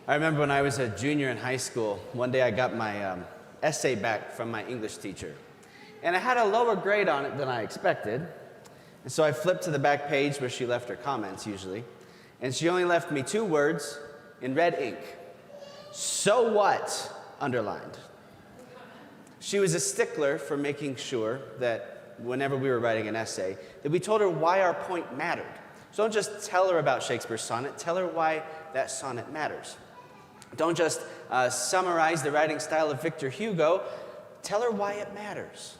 I remember when I was a junior in high school, one day I got my essay back from my English teacher. And I had a lower grade on it than I expected. And so I flipped to the back page where she left her comments usually. And she only left me 2 words in red ink. "So what?" underlined. She was a stickler for making sure that whenever we were writing an essay, that we told her why our point mattered. So don't just tell her about Shakespeare's sonnet, tell her why that sonnet matters. Don't just summarize the writing style of Victor Hugo, tell her why it matters.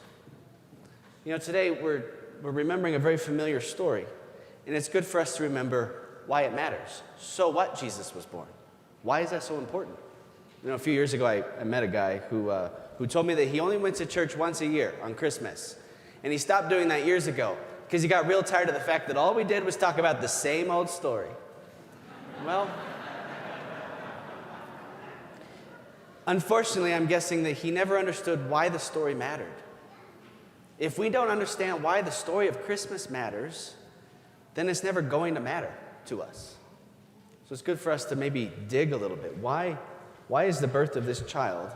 You know, today we're remembering a very familiar story, and it's good for us to remember why it matters. So what Jesus was born? Why is that so important? You know, a few years ago I met a guy who told me that he only went to church once a year on Christmas, and he stopped doing that years ago because he got real tired of the fact that all we did was talk about the same old story. Well, unfortunately, I'm guessing that he never understood why the story mattered. If we don't understand why the story of Christmas matters, then it's never going to matter to us. So it's good for us to maybe dig a little bit. Why is the birth of this child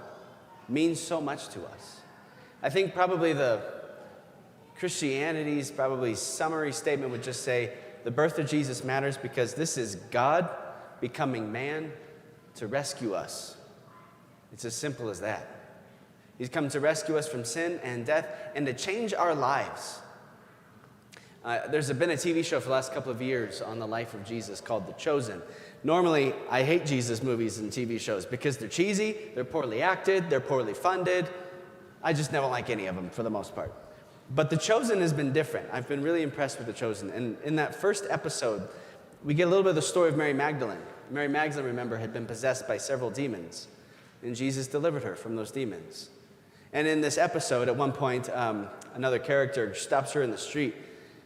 mean so much to us? I think probably Christianity's probably summary statement would just say, the birth of Jesus matters because this is God becoming man to rescue us. It's as simple as that. He's come to rescue us from sin and death and to change our lives. There's been a TV show for the last couple of years on the life of Jesus called The Chosen. Normally, I hate Jesus movies and TV shows because they're cheesy, they're poorly acted, they're poorly funded. I just never like any of them for the most part. But The Chosen has been different. I've been really impressed with The Chosen. And in that first episode, we get a little bit of the story of Mary Magdalene. Mary Magdalene, remember, had been possessed by several demons. And Jesus delivered her from those demons. And in this episode, at one point, another character stops her in the street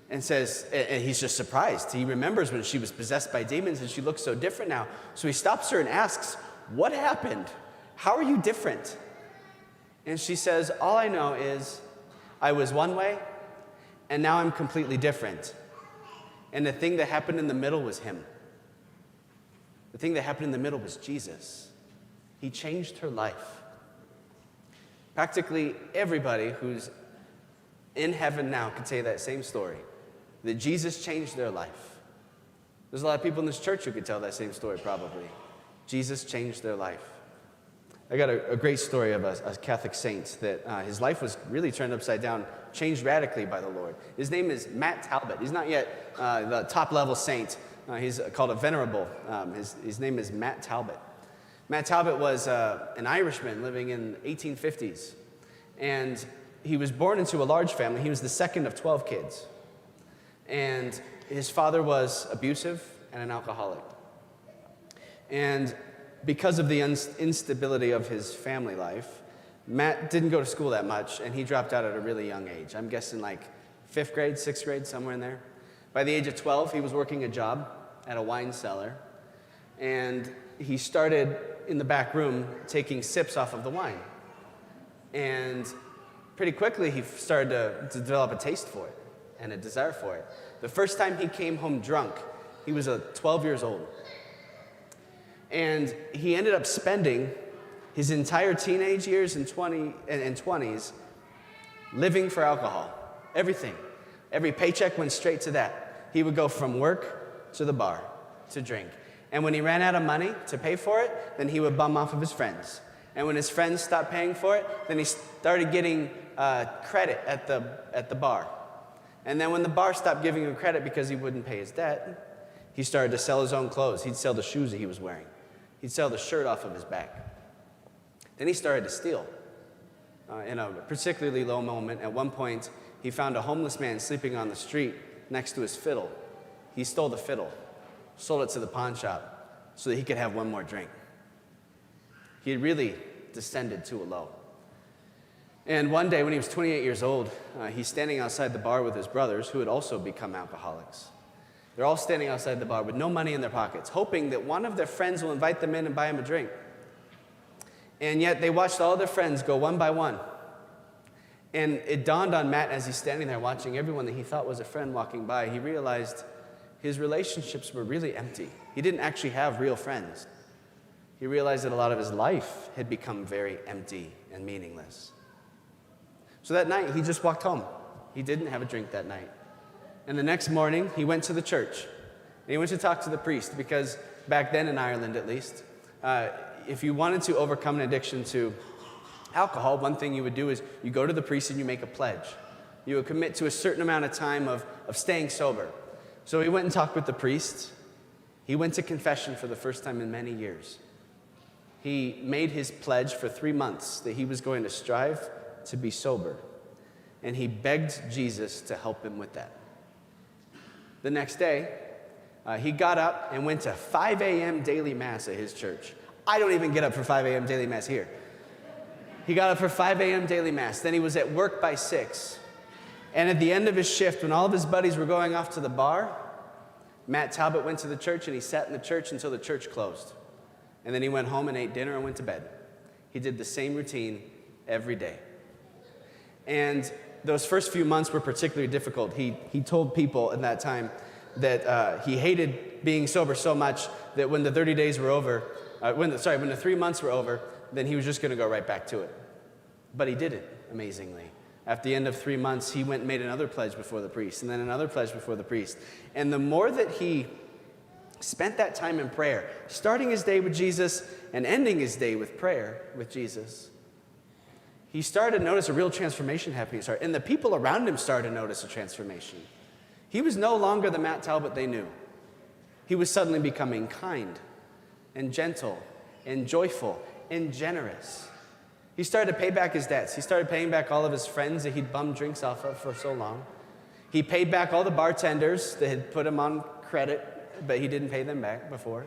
and says, and he's just surprised. He remembers when she was possessed by demons and she looks so different now. So he stops her and asks, "What happened? How are you different?" And she says, "All I know is I was one way and now I'm completely different. And the thing that happened in the middle was him. The thing that happened in the middle was Jesus. He changed her life." Practically everybody who's in heaven now can say that same story, that Jesus changed their life. There's a lot of people in this church who could tell that same story probably. Jesus changed their life. I got a great story of a Catholic saint that his life was really turned upside down, changed radically by the Lord. His name is Matt Talbot. He's not yet the top-level saint. He's called a venerable. His name is Matt Talbot. Matt Talbot was an Irishman living in the 1850s. And he was born into a large family. He was the second of 12 kids. And his father was abusive and an alcoholic. And because of the instability of his family life, Matt didn't go to school that much, and he dropped out at a really young age. I'm guessing like 5th grade, 6th grade, somewhere in there. By the age of 12, he was working a job at a wine cellar, and he started in the back room taking sips off of the wine. And pretty quickly, he started to develop a taste for it and a desire for it. The first time he came home drunk, he was 12 years old. And he ended up spending his entire teenage years and 20s living for alcohol. Everything. Every paycheck went straight to that. He would go from work to the bar to drink. And when he ran out of money to pay for it, then he would bum off of his friends. And when his friends stopped paying for it, then he started getting credit at the bar. And then when the bar stopped giving him credit because he wouldn't pay his debt, he started to sell his own clothes. He'd sell the shoes that he was wearing. He'd sell the shirt off of his back. Then he started to steal. In a particularly low moment, at one point, he found a homeless man sleeping on the street next to his fiddle. He stole the fiddle, sold it to the pawn shop so that he could have one more drink. He had really descended to a low. And one day when he was 28 years old, he's standing outside the bar with his brothers who had also become alcoholics. They're all standing outside the bar with no money in their pockets, hoping that one of their friends will invite them in and buy them a drink. And yet they watched all their friends go one by one. And it dawned on Matt as he's standing there watching everyone that he thought was a friend walking by, he realized his relationships were really empty. He didn't actually have real friends. He realized that a lot of his life had become very empty and meaningless. So that night, he just walked home. He didn't have a drink that night. And the next morning, he went to the church. And he went to talk to the priest, because back then in Ireland at least, if you wanted to overcome an addiction to alcohol, one thing you would do is you go to the priest and you make a pledge. You would commit to a certain amount of time of staying sober. So he went and talked with the priest. He went to confession for the first time in many years. He made his pledge for 3 months that he was going to strive to be sober. And he begged Jesus to help him with that. The next day, he got up and went to 5 a.m. daily mass at his church. I don't even get up for 5 a.m. daily mass here. He got up for 5 a.m. daily mass. Then he was at work by 6. And at the end of his shift, when all of his buddies were going off to the bar, Matt Talbot went to the church and he sat in the church until the church closed. And then he went home and ate dinner and went to bed. He did the same routine every day. And those first few months were particularly difficult. He told people at that time that he hated being sober so much that when the 30 days were over, when the 3 months were over, then he was just going to go right back to it. But he did it, amazingly. At the end of 3 months, he went and made another pledge before the priest, and then another pledge before the priest. And the more that he spent that time in prayer, starting his day with Jesus and ending his day with prayer with Jesus, he started to notice a real transformation happening. And the people around him started to notice a transformation. He was no longer the Matt Talbot they knew. He was suddenly becoming kind and gentle and joyful and generous. He started to pay back his debts. He started paying back all of his friends that he'd bummed drinks off of for so long. He paid back all the bartenders that had put him on credit, but he didn't pay them back before.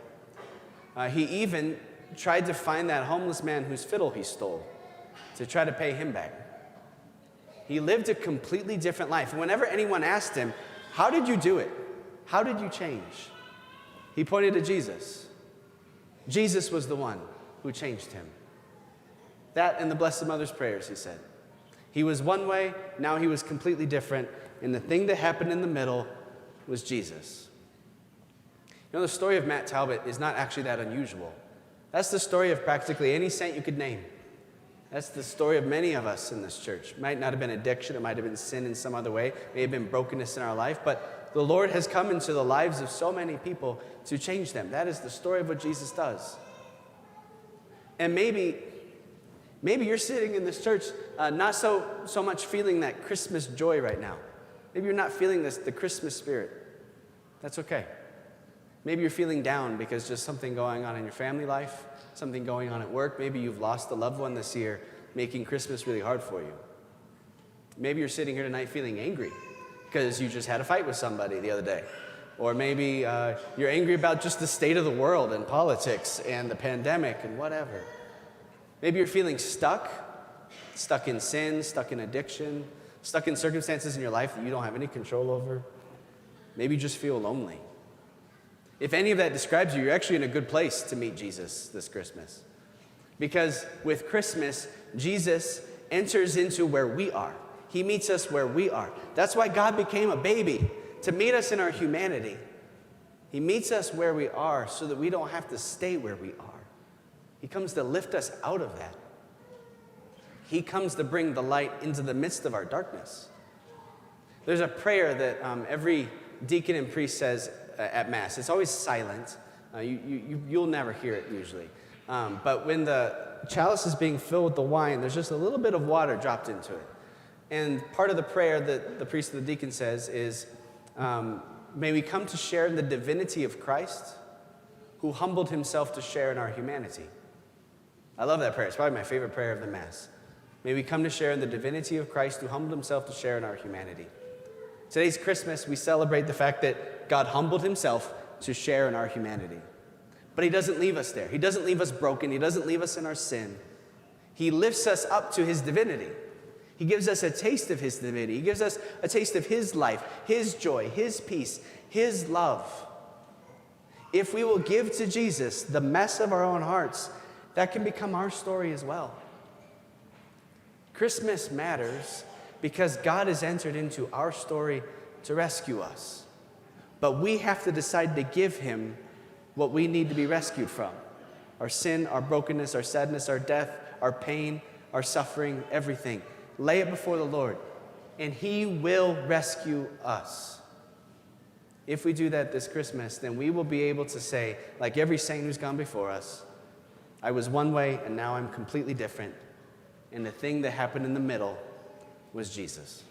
He even tried to find that homeless man whose fiddle he stole to try to pay him back. He lived a completely different life. And whenever anyone asked him, "How did you do it? How did you change?" he pointed to Jesus. Jesus was the one who changed him. That and the Blessed Mother's prayers, he said. He was one way, now he was completely different, and the thing that happened in the middle was Jesus. You know, the story of Matt Talbot is not actually that unusual. That's the story of practically any saint you could name. That's the story of many of us in this church. It might not have been addiction, it might have been sin in some other way, it may have been brokenness in our life, but the Lord has come into the lives of so many people to change them. That is the story of what Jesus does. And maybe you're sitting in this church not so much feeling that Christmas joy right now. Maybe you're not feeling the Christmas spirit. That's okay. Maybe you're feeling down because just something going on in your family life, something going on at work. Maybe you've lost a loved one this year, making Christmas really hard for you. Maybe you're sitting here tonight feeling angry because you just had a fight with somebody the other day. Or maybe you're angry about just the state of the world and politics and the pandemic and whatever. Maybe you're feeling stuck in sin, stuck in addiction, stuck in circumstances in your life that you don't have any control over. Maybe you just feel lonely. If any of that describes you, you're actually in a good place to meet Jesus this Christmas. Because with Christmas, Jesus enters into where we are. He meets us where we are. That's why God became a baby, to meet us in our humanity. He meets us where we are so that we don't have to stay where we are. He comes to lift us out of that. He comes to bring the light into the midst of our darkness. There's a prayer that every deacon and priest says at Mass. It's always silent. You'll never hear it usually. But when the chalice is being filled with the wine, there's just a little bit of water dropped into it. And part of the prayer that the priest and the deacon says is, may we come to share in the divinity of Christ, who humbled himself to share in our humanity. I love that prayer. It's probably my favorite prayer of the Mass. May we come to share in the divinity of Christ, who humbled himself to share in our humanity. Today's Christmas, we celebrate the fact that God humbled himself to share in our humanity. But he doesn't leave us there. He doesn't leave us broken. He doesn't leave us in our sin. He lifts us up to his divinity. He gives us a taste of his divinity. He gives us a taste of his life, his joy, his peace, his love. If we will give to Jesus the mess of our own hearts, that can become our story as well. Christmas matters because God has entered into our story to rescue us. But we have to decide to give him what we need to be rescued from. our sin, our brokenness, our sadness, our death, our pain, our suffering, everything. Lay it before the Lord, and he will rescue us. If we do that this Christmas, then we will be able to say, like every saint who's gone before us, I was one way and now I'm completely different. And the thing that happened in the middle was Jesus.